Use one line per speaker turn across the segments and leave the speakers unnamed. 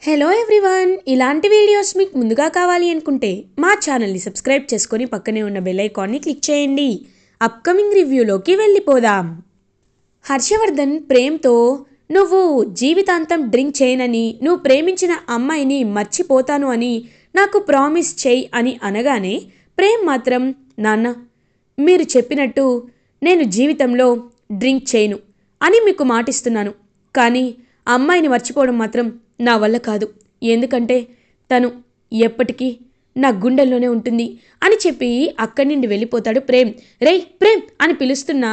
Hello everyone, ఇలాంటి videos మీకు ముందుగా కావాలి అనుకుంటే మా ఛానల్ని సబ్స్క్రైబ్ చేసుకొని పక్కనే ఉన్న బెల్ ఐకాన్ని క్లిక్ చేయండి. అప్కమింగ్ రివ్యూలోకి వెళ్ళిపోదాం. హర్షవర్ధన్ ప్రేమ్తో నువ్వు జీవితాంతం డ్రింక్ చేయనని, నువ్వు ప్రేమించిన అమ్మాయిని మర్చిపోతాను అని నాకు ప్రామిస్ చేయి అని అనగానే ప్రేమ్ మాత్రం, నాన్న మీరు చెప్పినట్టు నేను జీవితంలో డ్రింక్ చేయను అని మీకు మాటిస్తున్నాను, కానీ ఆ అమ్మాయిని మర్చిపోవడం మాత్రం నా వల్ల కాదు, ఎందుకంటే తను ఎప్పటికీ నా గుండెల్లోనే ఉంటుంది అని చెప్పి అక్కడి నుండి వెళ్ళిపోతాడు ప్రేమ్. రేయ్ ప్రేమ్ అని పిలుస్తున్నా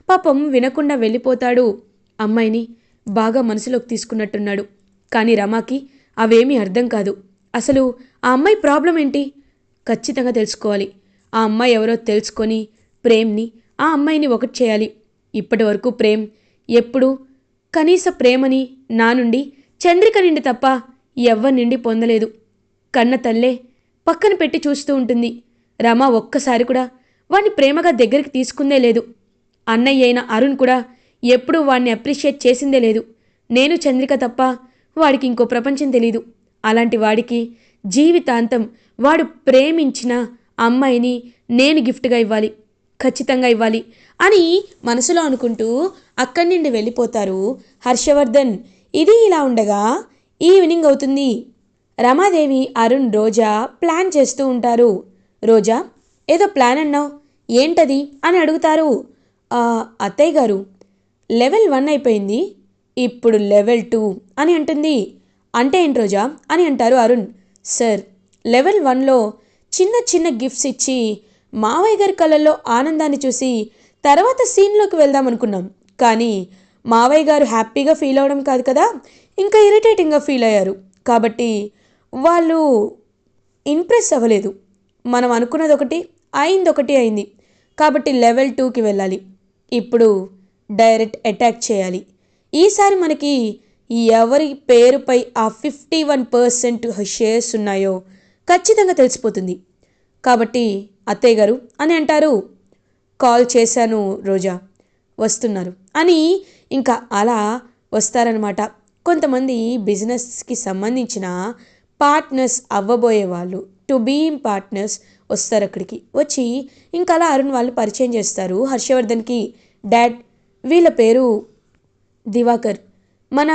పాపం వినకుండా వెళ్ళిపోతాడు. అమ్మాయిని బాగా మనసులోకి తీసుకున్నట్టున్నాడు, కానీ రమాకి అవేమీ అర్థం కాదు. అసలు ఆ అమ్మాయి ప్రాబ్లం ఏంటి ఖచ్చితంగా తెలుసుకోవాలి. ఆ అమ్మాయి ఎవరో తెలుసుకొని ప్రేమ్ని ఆ అమ్మాయిని ఒకటి చేయాలి. ఇప్పటి వరకు ప్రేమ్ ఎప్పుడూ కనీస ప్రేమని నా నుండి, చంద్రిక నుండి తప్ప ఎవ్వరి నుండి పొందలేదు. కన్న తల్లే పక్కన పెట్టి చూస్తూ ఉంటుంది. రమ ఒక్కసారి కూడా వాణ్ణి ప్రేమగా దగ్గరికి తీసుకుందే లేదు. అన్నయ్య అయిన అరుణ్ కూడా ఎప్పుడూ వాణ్ణి అప్రిషియేట్ చేసిందే లేదు. నేను చంద్రిక తప్ప వాడికి ఇంకో ప్రపంచం తెలీదు. అలాంటి వాడికి జీవితాంతం వాడు ప్రేమించిన అమ్మాయిని నేను గిఫ్ట్గా ఇవ్వాలి, ఖచ్చితంగా ఇవ్వాలి అని మనసులో అనుకుంటూ అక్కడి నుండి వెళ్ళిపోతారు హర్షవర్ధన్. ఇది ఇలా ఉండగా ఈవినింగ్ అవుతుంది. రమాదేవి, అరుణ్, రోజా ప్లాన్ చేస్తూ ఉంటారు. రోజా, ఏదో ప్లాన్ అన్నావు, ఏంటది అని అడుగుతారు. అత్తయ్య గారు, లెవెల్ 1 అయిపోయింది, ఇప్పుడు లెవెల్ 2 అని అంటుంది. అంటే ఏంటి రోజా అని అంటారు అరుణ్. సార్, లెవెల్ 1లో చిన్న చిన్న గిఫ్ట్స్ ఇచ్చి మావయ్య గారి కళ్ళల్లో ఆనందాన్ని చూసి తర్వాత సీన్లోకి వెళ్దాం అనుకున్నాం, కానీ మావయ్య గారు హ్యాపీగా ఫీల్ అవ్వడం కాదు కదా, ఇంకా ఇరిటేటింగ్గా ఫీల్ అయ్యారు. కాబట్టి వాళ్ళు ఇంప్రెస్ అవ్వలేదు. మనం అనుకున్నది ఒకటి అయింది, ఒకటి అయింది. కాబట్టి లెవెల్ 2కి వెళ్ళాలి. ఇప్పుడు డైరెక్ట్ అటాక్ చేయాలి. ఈసారి మనకి ఎవరి పేరుపై ఆ 51% షేర్స్ ఉన్నాయో ఖచ్చితంగా తెలిసిపోతుంది. కాబట్టి అత్తయ్య గారు అని అంటారు. కాల్ చేశాను రోజా, వస్తున్నారు అని ఇంకా అలా వస్తారనమాట. కొంతమంది బిజినెస్కి సంబంధించిన పార్ట్నర్స్ అవ్వబోయే వాళ్ళు, టు బీయింగ్ పార్ట్నర్స్ వస్తారు అక్కడికి. వచ్చి ఇంకా అలా అరుణ్ వాళ్ళు పరిచయం చేస్తారు హర్షవర్ధన్కి. డాడ్, వీళ్ళ పేరు దివాకర్, మన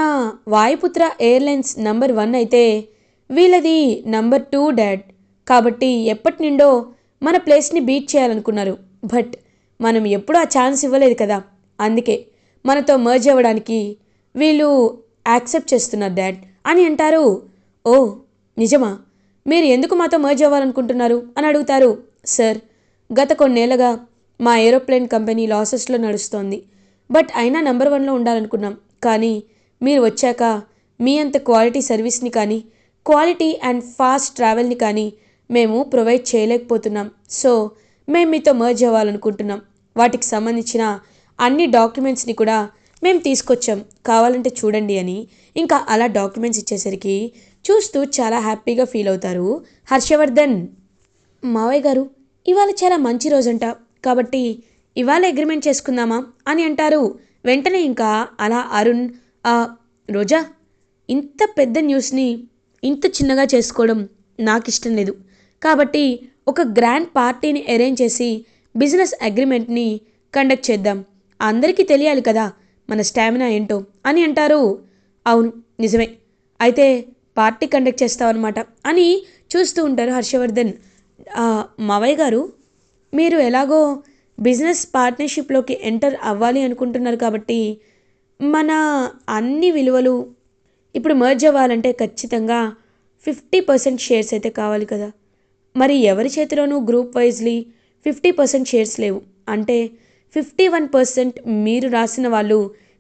వాయుపుత్ర ఎయిర్లైన్స్ నంబర్ 1 అయితే వీళ్ళది నంబర్ 2 డాడ్. కాబట్టి ఎప్పటి నుండో మన ప్లేస్ని బీట్ చేయాలనుకున్నారు, బట్ మనం ఎప్పుడూ ఆ ఛాన్స్ ఇవ్వలేదు కదా, అందుకే మనతో మర్జ్ అవ్వడానికి వీళ్ళు యాక్సెప్ట్ చేస్తున్నారు డాడ్ అని అంటారు. ఓ నిజమా, మీరు ఎందుకు మాతో మర్జ్ అవ్వాలనుకుంటున్నారు అని అడుగుతారు. సార్, గత కొన్నేళ్లుగా మా ఏరోప్లేన్ కంపెనీ లాసెస్లో నడుస్తోంది, బట్ అయినా నంబర్ 1లో ఉండాలనుకున్నాం, కానీ మీరు వచ్చాక మీ అంత క్వాలిటీ సర్వీస్ని కానీ, క్వాలిటీ అండ్ ఫాస్ట్ ట్రావెల్ని కానీ మేము ప్రొవైడ్ చేయలేకపోతున్నాం. సో మేము మీతో మర్జ్ అవ్వాలనుకుంటున్నాం. వాటికి సంబంధించిన అన్ని డాక్యుమెంట్స్ని కూడా మేము తీసుకొచ్చాం, కావాలంటే చూడండి అని ఇంకా అలా డాక్యుమెంట్స్ ఇచ్చేసరికి చూస్తూ చాలా హ్యాపీగా ఫీల్ అవుతారు హర్షవర్ధన్. మావయ్య గారు, ఇవాళ చాలా మంచి రోజంట, కాబట్టి ఇవాళ అగ్రిమెంట్ చేసుకుందామా అని అంటారు. వెంటనే ఇంకా అలా అరుణ్, రోజా, ఇంత పెద్ద న్యూస్ని ఇంత చిన్నగా చేసుకోవడం నాకు ఇష్టం లేదు, కాబట్టి ఒక గ్రాండ్ పార్టీని అరేంజ్ చేసి బిజినెస్ అగ్రిమెంట్ని కండక్ట్ చేద్దాం, అందరికీ తెలియాలి కదా మన స్టామినా ఏంటో అని అంటారు. అవును నిజమే, అయితే పార్టీ కండక్ట్ చేస్తామన్నమాట అని చూస్తూ ఉంటారు హర్షవర్ధన్. మావయ్య గారు, మీరు ఎలాగో బిజినెస్ పార్ట్నర్షిప్లోకి ఎంటర్ అవ్వాలి అనుకుంటున్నారు, కాబట్టి మన అన్ని విలువలు ఇప్పుడు మర్జ్ అవ్వాలంటే ఖచ్చితంగా 50% షేర్స్ అయితే కావాలి కదా. మరి ఎవరి చేతిలోనూ గ్రూప్ వైజ్లీ 50% షేర్స్ లేవు, అంటే 51% మీరు రాసిన వాళ్ళు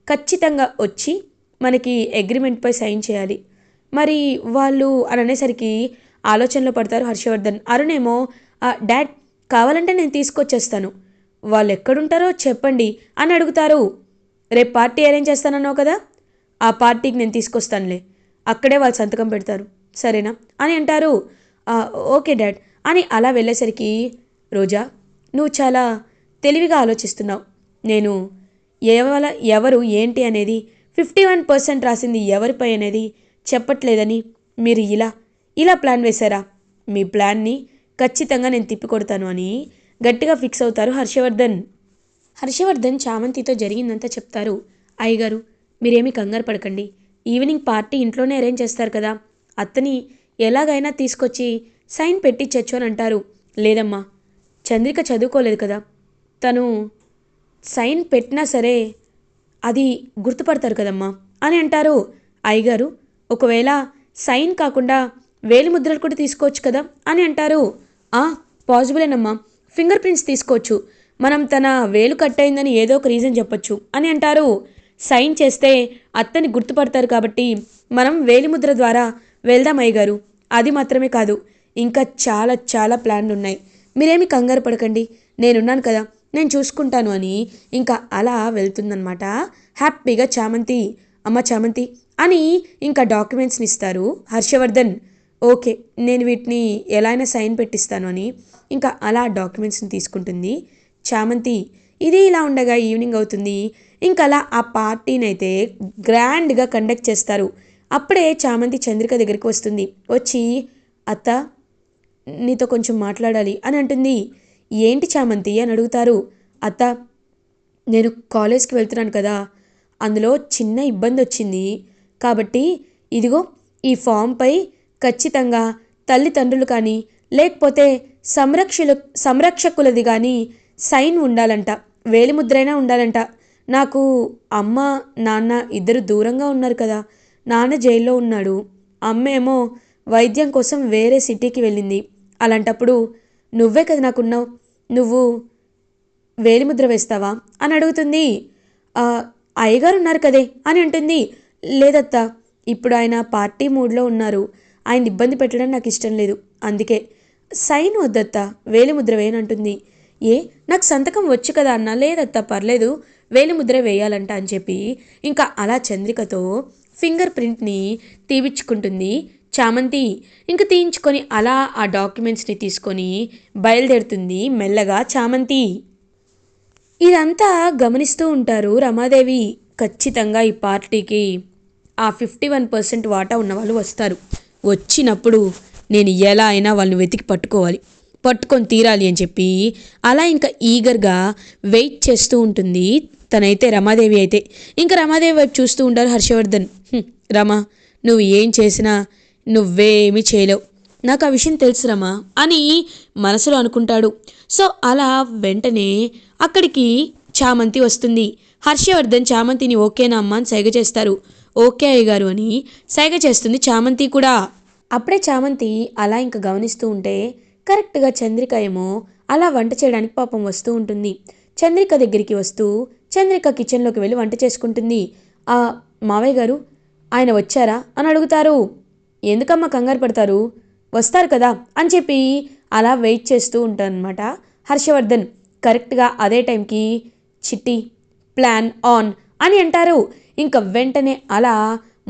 ఖచ్చితంగా వచ్చి మనకి అగ్రిమెంట్పై సైన్ చేయాలి. మరి వాళ్ళు అని అనేసరికి ఆలోచనలో పడతారు హర్షవర్ధన్. అరుణేమో, డాడ్ కావాలంటే నేను తీసుకొచ్చేస్తాను, వాళ్ళు ఎక్కడుంటారో చెప్పండి అని అడుగుతారు. రేపు పార్టీ అరేంజ్ చేస్తానన్నావు కదా, ఆ పార్టీకి నేను తీసుకొస్తానులే, అక్కడే వాళ్ళు సంతకం పెడతారు, సరేనా అని అంటారు. ఓకే డాడ్ అని అలా వెళ్ళేసరికి, రోజా నువ్వు చాలా తెలివిగా ఆలోచిస్తున్నావు, నేను ఎవరు ఏంటి అనేది 51% రాసింది ఎవరిపై అనేది చెప్పట్లేదని మీరు ఇలా ప్లాన్ వేశారా? మీ ప్లాన్ని ఖచ్చితంగా నేను తిప్పికొడతాను అని గట్టిగా ఫిక్స్ అవుతారు హర్షవర్ధన్ చామంతితో జరిగిందంతా చెప్తారు. అయ్యగారు, మీరేమీ కంగారు పడకండి. ఈవినింగ్ పార్టీ ఇంట్లోనే అరేంజ్ చేస్తారు కదా, అత్తని ఎలాగైనా తీసుకొచ్చి సైన్ పెట్టించచ్చు అని అంటారు. లేదమ్మా, చంద్రిక చదువుకోలేదు కదా, తను సైన్ పెట్టినా సరే అది గుర్తుపడతారు కదమ్మా అని అంటారు. అయ్యగారు, ఒకవేళ సైన్ కాకుండా వేలిముద్రలు కూడా తీసుకోవచ్చు కదా అని అంటారు. పాసిబులేనమ్మా, ఫింగర్ ప్రింట్స్ తీసుకోవచ్చు. మనం తన వేలు కట్ అయిందని ఏదో ఒక రీజన్ చెప్పొచ్చు అని అంటారు. సైన్ చేస్తే అత్తని గుర్తుపడతారు కాబట్టి మనం వేలిముద్ర ద్వారా వెళ్దాం అయ్యగారు. అది మాత్రమే కాదు, ఇంకా చాలా చాలా ప్లాన్లు ఉన్నాయి. మీరేమి కంగారు పడకండి, నేనున్నాను కదా, నేను చూసుకుంటాను అని ఇంకా అలా వెళ్తుందనమాట హ్యాపీగా చామంతి. అమ్మ చామంతి అని ఇంకా డాక్యుమెంట్స్ని ఇస్తారు హర్షవర్ధన్. ఓకే, నేను వీటిని ఎలా అయినా సైన్ పెట్టిస్తాను అని ఇంకా అలా డాక్యుమెంట్స్ని తీసుకుంటుంది చామంతి. ఇది ఇలా ఉండగా ఈవినింగ్ అవుతుంది. ఇంకా అలా ఆ పార్టీని అయితే గ్రాండ్గా కండక్ట్ చేస్తారు. అప్పుడే చామంతి చంద్రిక దగ్గరికి వస్తుంది. వచ్చి, అత్త, నీతో కొంచెం మాట్లాడాలి అని అంటుంది. ఏంటి చామంతి అని అడుగుతారు. అత్త, నేను కాలేజ్కి వెళ్తున్నాను కదా, అందులో చిన్న ఇబ్బంది వచ్చింది. కాబట్టి ఇదిగో ఈ ఫామ్పై ఖచ్చితంగా తల్లిదండ్రులు కానీ లేకపోతే సంరక్షకులది కానీ సైన్ ఉండాలంట, వేలిముద్రైనా ఉండాలంట. నాకు అమ్మ నాన్న ఇద్దరు దూరంగా ఉన్నారు కదా, నాన్న జైల్లో ఉన్నాడు, అమ్మ ఏమో వైద్యం కోసం వేరే సిటీకి వెళ్ళింది. అలాంటప్పుడు నువ్వే కదా నాకున్నావు, నువ్వు వేలిముద్ర వేస్తావా అని అడుగుతుంది. అయ్యగారు ఉన్నారు కదే అని అంటుంది. లేదత్తా, ఇప్పుడు ఆయన పార్టీ మూడ్లో ఉన్నారు, ఆయన ఇబ్బంది పెట్టడం నాకు ఇష్టం లేదు, అందుకే సైన్ వద్దత్తా, వేలిముద్ర వేయనంటుంది. నాకు సంతకం వచ్చు కదా అన్న. లేదత్తా పర్లేదు, వేలిముద్ర వేయాలంట అని చెప్పి ఇంకా అలా చంద్రికతో ఫింగర్ ప్రింట్ని తీపించుకుంటుంది చామంతి. ఇంక తీయించుకొని అలా ఆ డాక్యుమెంట్స్ని తీసుకొని బయలుదేరుతుంది మెల్లగా చామంతి. ఇదంతా గమనిస్తూ ఉంటారు రమాదేవి. ఖచ్చితంగా ఈ పార్టీకి ఆ 51% వాటా ఉన్నవాళ్ళు వస్తారు. వచ్చినప్పుడు నేను ఎలా అయినా వాళ్ళని వెతికి పట్టుకొని తీరాలి అని చెప్పి అలా ఇంకా ఈగర్గా వెయిట్ చేస్తూ ఉంటుంది తనైతే రమాదేవి అయితే. ఇంకా రమాదేవి వైపు చూస్తూ ఉంటారు హర్షవర్ధన్. రమా, నువ్వు ఏం చేసినా నువ్వేమీ చేయలేవు, నాకు ఆ విషయం తెలుసు రమా అని మనసులో అనుకుంటాడు. సో అలా వెంటనే అక్కడికి చామంతి వస్తుంది. హర్షవర్ధన్ చామంతిని ఓకేనా అమ్మ అని సైగ చేస్తారు. ఓకే అయ్యగారు అని సైగ చేస్తుంది చామంతి కూడా. అప్పుడే చామంతి అలా ఇంకా గమనిస్తూ ఉంటే కరెక్ట్గా చంద్రిక ఏమో అలా వంట చేయడానికి పాపం వస్తూ ఉంటుంది. చంద్రిక దగ్గరికి వస్తూ చంద్రిక కిచెన్లోకి వెళ్ళి వంట చేసుకుంటుంది. మావయ్య గారు, ఆయన వచ్చారా అని అడుగుతారు. ఎందుకమ్మా కంగారు పడతారు, వస్తారు కదా అని చెప్పి అలా వెయిట్ చేస్తూ ఉంటానన్నమాట హర్షవర్ధన్. కరెక్ట్గా అదే టైంకి చిట్టి, ప్లాన్ ఆన్ అని అంటారు. ఇంకా వెంటనే అలా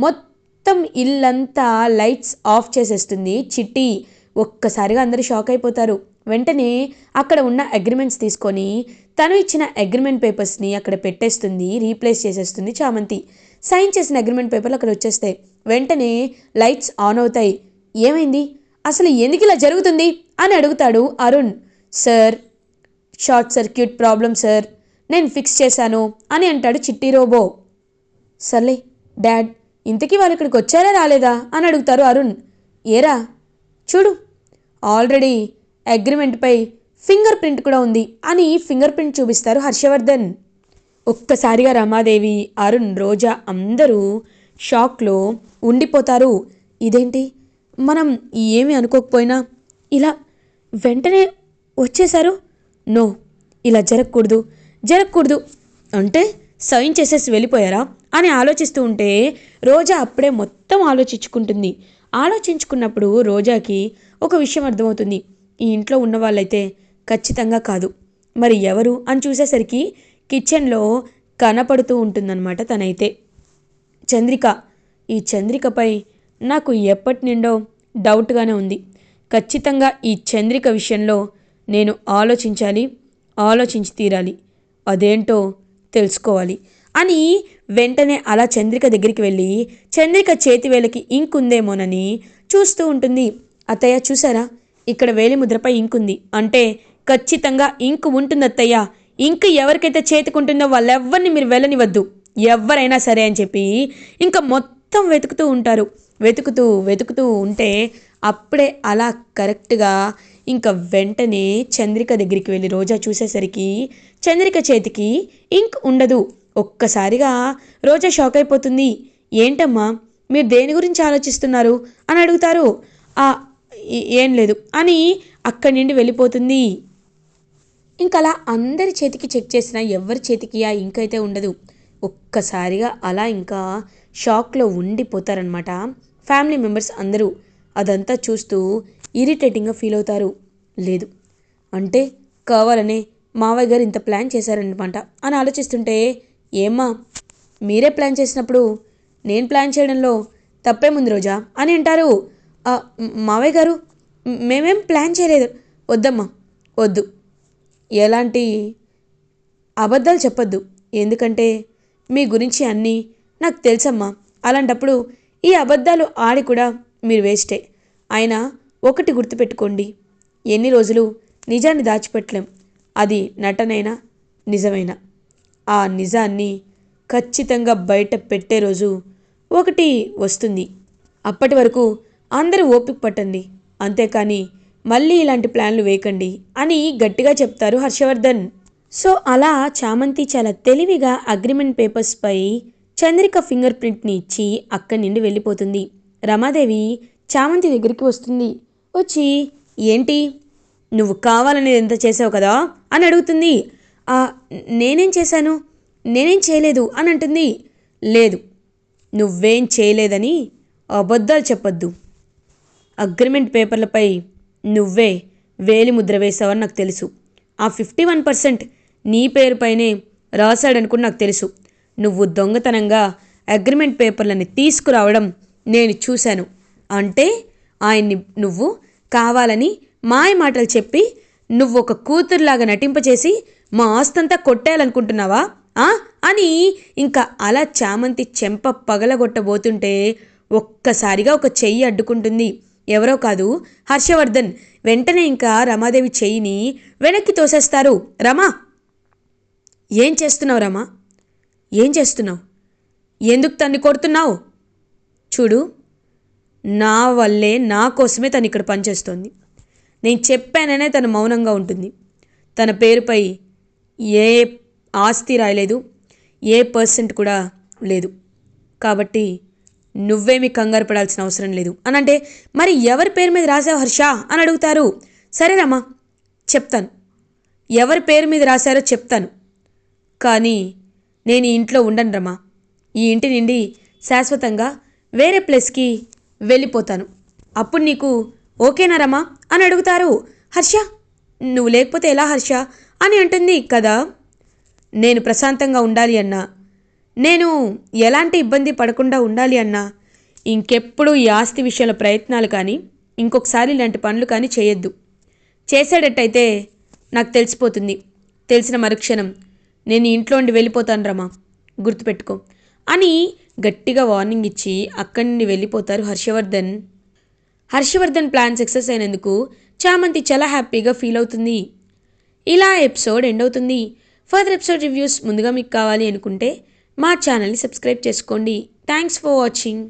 మొత్తం ఇల్లంతా లైట్స్ ఆఫ్ చేసేస్తుంది చిట్టి. ఒక్కసారిగా అందరూ షాక్ అయిపోతారు. వెంటనే అక్కడ ఉన్న అగ్రిమెంట్స్ తీసుకొని తను ఇచ్చిన అగ్రిమెంట్ పేపర్స్ని అక్కడ పెట్టేస్తుంది, రీప్లేస్ చేసేస్తుంది చామంతి. సైన్ చేసిన అగ్రిమెంట్ పేపర్లు అక్కడ వచ్చేస్తాయి. వెంటనే లైట్స్ ఆన్ అవుతాయి. ఏమైంది, అసలు ఎందుకు ఇలా జరుగుతుంది అని అడుగుతాడు Arun. Sir, short circuit problem sir, నేను ఫిక్స్ చేశాను అని అంటాడు చిట్టి రోబో. సర్లే డాడ్, ఇంతకీ వాళ్ళు ఇక్కడికి వచ్చారా రాలేదా అని అడుగుతారు అరుణ్. ఏరా చూడు, ఆల్రెడీ అగ్రిమెంట్పై ఫింగర్ ప్రింట్ కూడా ఉంది అని ఫింగర్ ప్రింట్ చూపిస్తారు హర్షవర్ధన్. ఒక్కసారిగా రమాదేవి, అరుణ్, రోజా అందరూ షాక్లో ఉండిపోతారు. ఇదేంటి, మనం ఏమీ అనుకోకపోయినా ఇలా వెంటనే వచ్చేశారు, నో ఇలా జరగకూడదు అంటే సైన్ చేసేసి వెళ్ళిపోయారా అని ఆలోచిస్తూ ఉంటే రోజా అప్పుడే మొత్తం ఆలోచించుకుంటుంది. ఆలోచించుకున్నప్పుడు రోజాకి ఒక విషయం అర్థమవుతుంది. ఈ ఇంట్లో ఉన్న వాళ్ళైతే ఖచ్చితంగా కాదు, మరి ఎవరు అని చూసేసరికి కిచెన్లో కనపడుతూ ఉంటుందన్నమాట తనైతే చంద్రిక. ఈ చంద్రికపై నాకు ఎప్పటి నుండో డౌట్గానే ఉంది. ఖచ్చితంగా ఈ చంద్రిక విషయంలో నేను ఆలోచించి తీరాలి, అదేంటో తెలుసుకోవాలి అని వెంటనే అలా చంద్రిక దగ్గరికి వెళ్ళి చంద్రిక చేతి వేలకి ఇంక్ ఉందేమోనని చూస్తూ ఉంటుంది. అత్తయ్య చూసారా, ఇక్కడ వేలి ముద్రపై ఇంక్ ఉంది, అంటే ఖచ్చితంగా ఇంక్ ఉంటుంది అత్తయ్య. ఇంక్ ఎవరికైతే చేతికుంటుందో వాళ్ళెవ్వరిని మీరు వెళ్ళనివద్దు, ఎవరైనా సరే అని చెప్పి ఇంకా మొత్తం వెతుకుతూ ఉంటారు. వెతుకుతూ ఉంటే అప్పుడే అలా కరెక్ట్గా ఇంకా వెంటనే చంద్రిక దగ్గరికి వెళ్ళి రోజా చూసేసరికి చంద్రిక చేతికి ఇంక్ ఉండదు. ఒక్కసారిగా రోజా షాక్ అయిపోతుంది. ఏంటమ్మా, మీరు దేని గురించి ఆలోచిస్తున్నారు అని అడుగుతారు. ఏం లేదు అని అక్కడి నుండి వెళ్ళిపోతుంది. ఇంకలా అందరి చేతికి చెక్ చేసినా ఎవరి చేతికి ఆ ఇంక్ అయితే ఉండదు. ఒక్కసారిగా అలా ఇంకా షాక్లో ఉండిపోతారనమాట ఫ్యామిలీ మెంబర్స్ అందరూ. అదంతా చూస్తూ ఇరిటేటింగ్గా ఫీల్ అవుతారు. లేదు అంటే కావాలనే మావయ్య గారు ఇంత ప్లాన్ చేశారనమాట అని ఆలోచిస్తుంటే, ఏమ్మా మీరే ప్లాన్ చేసినప్పుడు నేను ప్లాన్ చేయడంలో తప్పేముంది రోజా అని అంటారు. మావయ్య గారు మేమేం ప్లాన్ చేయలేదు. వద్దమ్మా వద్దు, ఎలాంటి అబద్ధాలు చెప్పొద్దు, ఎందుకంటే మీ గురించి అన్నీ నాకు తెలుసమ్మా. అలాంటప్పుడు ఈ అబద్ధాలు ఆడి కూడా మీరు వేస్టే. అయినా ఒకటి గుర్తుపెట్టుకోండి, ఎన్ని రోజులు నిజాన్ని దాచిపెట్టలేం. అది నటనైనా నిజమైనా ఆ నిజాన్ని ఖచ్చితంగా బయట పెట్టే రోజు ఒకటి వస్తుంది. అప్పటి వరకు అందరూ ఓపిక పట్టండి, అంతేకాని మళ్ళీ ఇలాంటి ప్లాన్లు వేయకండి అని గట్టిగా చెప్తారు హర్షవర్ధన్. సో అలా చామంతి చాలా తెలివిగా అగ్రిమెంట్ పేపర్స్పై చంద్రిక ఫింగర్ ప్రింట్ని ఇచ్చి అక్కడి నుండి వెళ్ళిపోతుంది. రమాదేవి చామంతి దగ్గరికి వస్తుంది. వచ్చి ఏంటి నువ్వు కావాలనేది ఎంత చేసావు కదా అని అడుగుతుంది. నేనేం చేశాను, నేనేం చేయలేదు అని అంటుంది. లేదు, నువ్వేం చేయలేదని అబద్ధాలు చెప్పొద్దు. అగ్రిమెంట్ పేపర్లపై నువ్వే వేలి ముద్ర వేసావని నాకు తెలుసు. ఆ 51% నీ పేరుపైనే రాశాడనుకుని నాకు తెలుసు. నువ్వు దొంగతనంగా అగ్రిమెంట్ పేపర్లని తీసుకురావడం నేను చూశాను. అంటే ఆయన్ని నువ్వు కావాలని మాయ మాటలు చెప్పి నువ్వు ఒక కూతురులాగా నటింపచేసి మా ఆస్తంతా కొట్టేయాలనుకుంటున్నావా అని ఇంకా అలా చామంతి చెంప పగలగొట్టబోతుంటే ఒక్కసారిగా ఒక చెయ్యి అడ్డుకుంటుంది. ఎవరో కాదు, హర్షవర్ధన్. వెంటనే ఇంకా రమాదేవి చెయ్యిని వెనక్కి తోసేస్తారు. రమా, ఏం చేస్తున్నావు రమా, ఏం చేస్తున్నావు, ఎందుకు తన్ని కొడుతున్నావు? చూడు, నా వల్లే, నా కోసమే తను ఇక్కడ పనిచేస్తోంది. నేను చెప్పాననే తను మౌనంగా ఉంటుంది. తన పేరుపై ఏ ఆస్తి రాయలేదు, ఏ పర్సెంట్ కూడా లేదు. కాబట్టి నువ్వేమీ కంగారు పడాల్సిన అవసరం లేదు అని అంటే, మరి ఎవరి పేరు మీద రాసావు హర్ష అని అడుగుతారు. సరే రమ్మా, చెప్తాను, ఎవరి పేరు మీద రాశారో చెప్తాను. కానీ నేను ఈ ఇంట్లో ఉండను రమ్మా. ఈ ఇంటి నుండి శాశ్వతంగా వేరే ప్లేస్కి వెళ్ళిపోతాను. అప్పుడు నీకు ఓకేనా రమ్మా అని అడుగుతారు. హర్ష, నువ్వు లేకపోతే ఎలా హర్ష అని అంటుంది కదా. నేను ప్రశాంతంగా ఉండాలి అన్నా, నేను ఎలాంటి ఇబ్బంది పడకుండా ఉండాలి అన్నా ఇంకెప్పుడు ఈ ఆస్తి విషయంలో ప్రయత్నాలు కానీ ఇంకొకసారి ఇలాంటి పనులు కానీ చేయొద్దు. చేసేటట్టయితే నాకు తెలిసిపోతుంది. తెలిసిన మరుక్షణం నేను ఇంట్లో నుండి వెళ్ళిపోతాను రమా, గుర్తుపెట్టుకో అని గట్టిగా వార్నింగ్ ఇచ్చి అక్కడి నుండి వెళ్ళిపోతారు హర్షవర్ధన్. హర్షవర్ధన్ ప్లాన్ సక్సెస్ అయినందుకు చామంతి చాలా హ్యాపీగా ఫీల్ అవుతుంది. ఇలా ఎపిసోడ్ ఎండ్ అవుతుంది. ఫర్దర్ ఎపిసోడ్ రివ్యూస్ ముందుగా మీకు కావాలి అనుకుంటే మా ఛానల్ని సబ్స్క్రైబ్ చేసుకోండి. Thanks for watching.